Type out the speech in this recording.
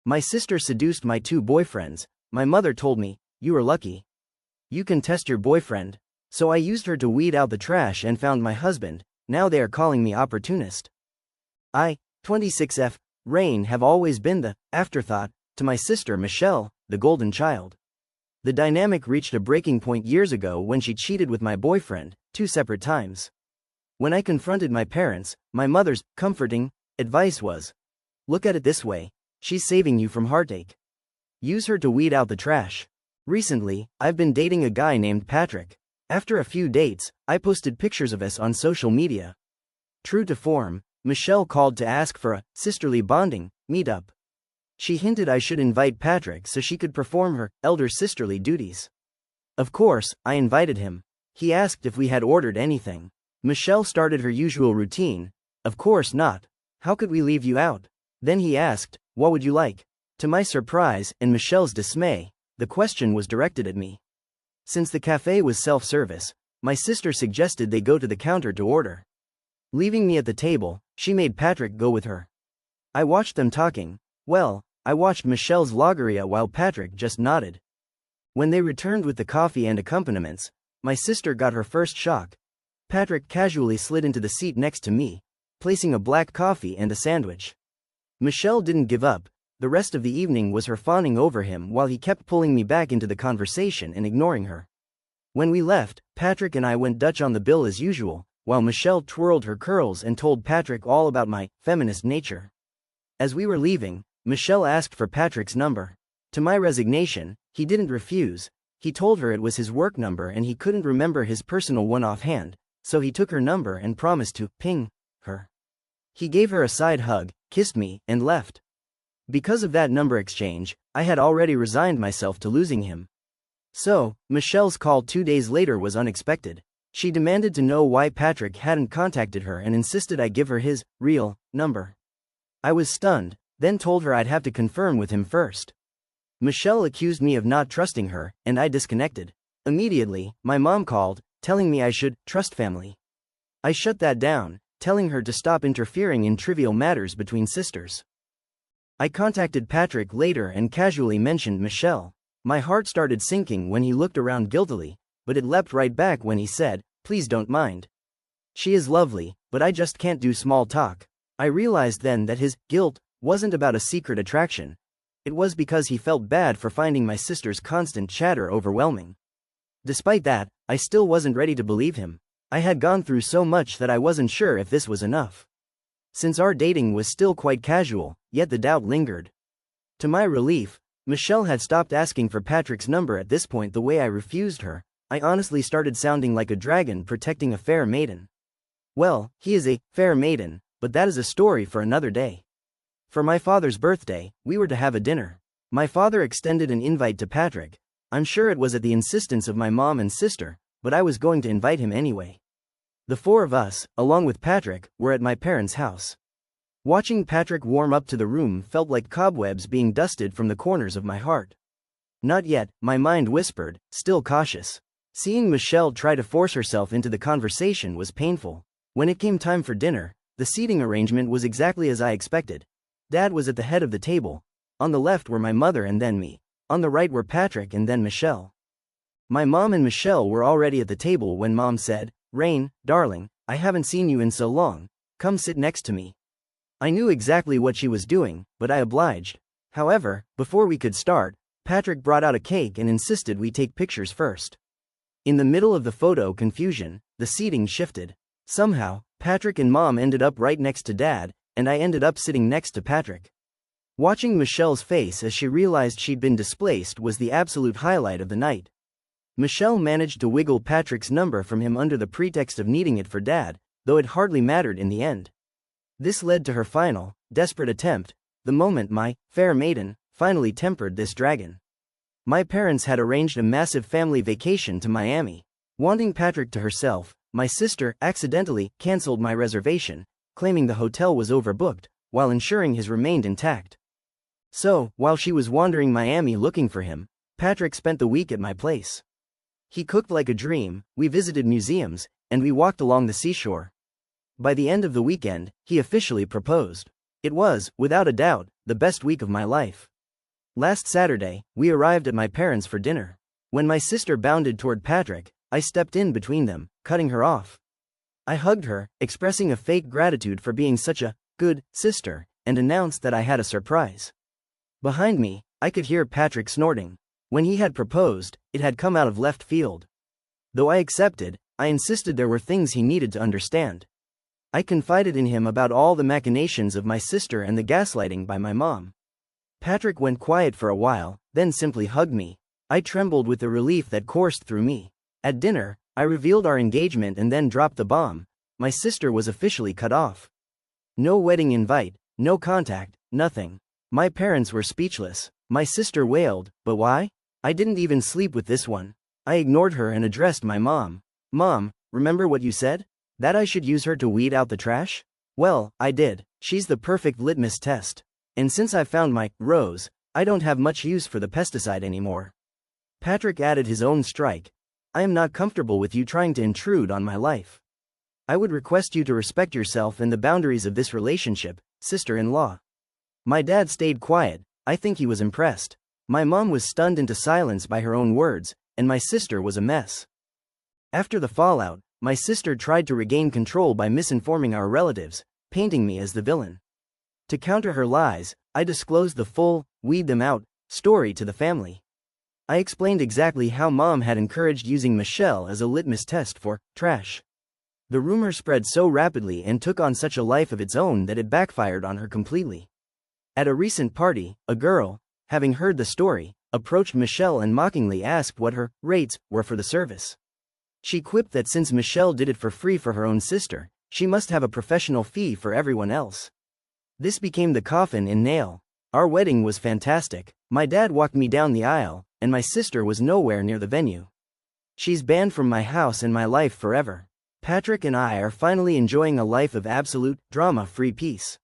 My sister seduced my 2 boyfriends. My mother told me, "You are lucky. You can test your boyfriend." So I used her to weed out the trash and found my husband. Now they are calling me opportunist. I, 26F, Rain have always been the afterthought to my sister Michelle, the golden child. The dynamic reached a breaking point years ago when she cheated with my boyfriend, 2 separate times. When I confronted my parents, my mother's comforting advice was, "Look at it this way, she's saving you from heartache. Use her to weed out the trash." Recently, I've been dating a guy named Patrick. After a few dates, I posted pictures of us on social media. True to form, Michelle called to ask for a sisterly bonding meetup. She hinted I should invite Patrick so she could perform her elder sisterly duties. Of course, I invited him. He asked if we had ordered anything. Michelle started her usual routine. "Of course not. How could we leave you out?" Then he asked, "What would you like?" To my surprise and Michelle's dismay, the question was directed at me. Since the cafe was self-service, my sister suggested they go to the counter to order. Leaving me at the table, she made Patrick go with her. I watched them talking. Well, I watched Michelle's logorrhea while Patrick just nodded. When they returned with the coffee and accompaniments, my sister got her first shock. Patrick casually slid into the seat next to me, placing a black coffee and a sandwich. Michelle didn't give up. The rest of the evening was her fawning over him while he kept pulling me back into the conversation and ignoring her. When we left, Patrick and I went Dutch on the bill as usual, while Michelle twirled her curls and told Patrick all about my feminist nature. As we were leaving, Michelle asked for Patrick's number. To my resignation, he didn't refuse. He told her it was his work number and he couldn't remember his personal one offhand, so he took her number and promised to ping her. He gave her a side hug, kissed me, and left. Because of that number exchange, I had already resigned myself to losing him. So, Michelle's call 2 days later was unexpected. She demanded to know why Patrick hadn't contacted her and insisted I give her his real number. I was stunned, then told her I'd have to confirm with him first. Michelle accused me of not trusting her, and I disconnected. Immediately, my mom called, telling me I should trust family. I shut that down, telling her to stop interfering in trivial matters between sisters. I contacted Patrick later and casually mentioned Michelle. My heart started sinking when he looked around guiltily, but it leapt right back when he said, "Please don't mind. She is lovely, but I just can't do small talk." I realized then that his guilt wasn't about a secret attraction. It was because he felt bad for finding my sister's constant chatter overwhelming. Despite that, I still wasn't ready to believe him. I had gone through so much that I wasn't sure if this was enough. Since our dating was still quite casual, yet the doubt lingered. To my relief, Michelle had stopped asking for Patrick's number at this point. The way I refused her, I honestly started sounding like a dragon protecting a fair maiden. Well, he is a fair maiden, but that is a story for another day. For my father's birthday, we were to have a dinner. My father extended an invite to Patrick. I'm sure it was at the insistence of my mom and sister, but I was going to invite him anyway. The 4 of us, along with Patrick, were at my parents' house. Watching Patrick warm up to the room felt like cobwebs being dusted from the corners of my heart. Not yet, my mind whispered, still cautious. Seeing Michelle try to force herself into the conversation was painful. When it came time for dinner, the seating arrangement was exactly as I expected. Dad was at the head of the table. On the left were my mother and then me. On the right were Patrick and then Michelle. My mom and Michelle were already at the table when Mom said, "Rain, darling, I haven't seen you in so long. Come sit next to me." I knew exactly what she was doing, but I obliged. However, before we could start, Patrick brought out a cake and insisted we take pictures first. In the middle of the photo confusion, the seating shifted. Somehow, Patrick and Mom ended up right next to Dad, and I ended up sitting next to Patrick. Watching Michelle's face as she realized she'd been displaced was the absolute highlight of the night. Michelle managed to wiggle Patrick's number from him under the pretext of needing it for Dad, though it hardly mattered in the end. This led to her final, desperate attempt, the moment my fair maiden finally tempered this dragon. My parents had arranged a massive family vacation to Miami. Wanting Patrick to herself, my sister accidentally canceled my reservation, claiming the hotel was overbooked, while ensuring his remained intact. So, while she was wandering Miami looking for him, Patrick spent the week at my place. He cooked like a dream, we visited museums, and we walked along the seashore. By the end of the weekend, he officially proposed. It was, without a doubt, the best week of my life. Last Saturday, we arrived at my parents' for dinner. When my sister bounded toward Patrick, I stepped in between them, cutting her off. I hugged her, expressing a fake gratitude for being such a good sister, and announced that I had a surprise. Behind me, I could hear Patrick snorting. When he had proposed, it had come out of left field. Though I accepted, I insisted there were things he needed to understand. I confided in him about all the machinations of my sister and the gaslighting by my mom. Patrick went quiet for a while, then simply hugged me. I trembled with the relief that coursed through me. At dinner, I revealed our engagement and then dropped the bomb. My sister was officially cut off. No wedding invite, no contact, nothing. My parents were speechless. My sister wailed, but why? I didn't even sleep with this one. I ignored her and addressed my mom. Mom, remember what you said? That I should use her to weed out the trash? Well, I did. She's the perfect litmus test. And since I found my rose, I don't have much use for the pesticide anymore. Patrick added his own strike. I am not comfortable with you trying to intrude on my life. I would request you to respect yourself and the boundaries of this relationship, sister-in-law. My dad stayed quiet. I think he was impressed. My mom was stunned into silence by her own words, and my sister was a mess. After the fallout, my sister tried to regain control by misinforming our relatives, painting me as the villain. To counter her lies, I disclosed the full, weed them out, story to the family. I explained exactly how mom had encouraged using Michelle as a litmus test for trash. The rumor spread so rapidly and took on such a life of its own that it backfired on her completely. At a recent party, a girl, having heard the story, approached Michelle and mockingly asked what her rates were for the service. She quipped that since Michelle did it for free for her own sister, she must have a professional fee for everyone else. This became the coffin and nail. Our wedding was fantastic. My dad walked me down the aisle, and my sister was nowhere near the venue. She's banned from my house and my life forever. Patrick and I are finally enjoying a life of absolute, drama-free peace.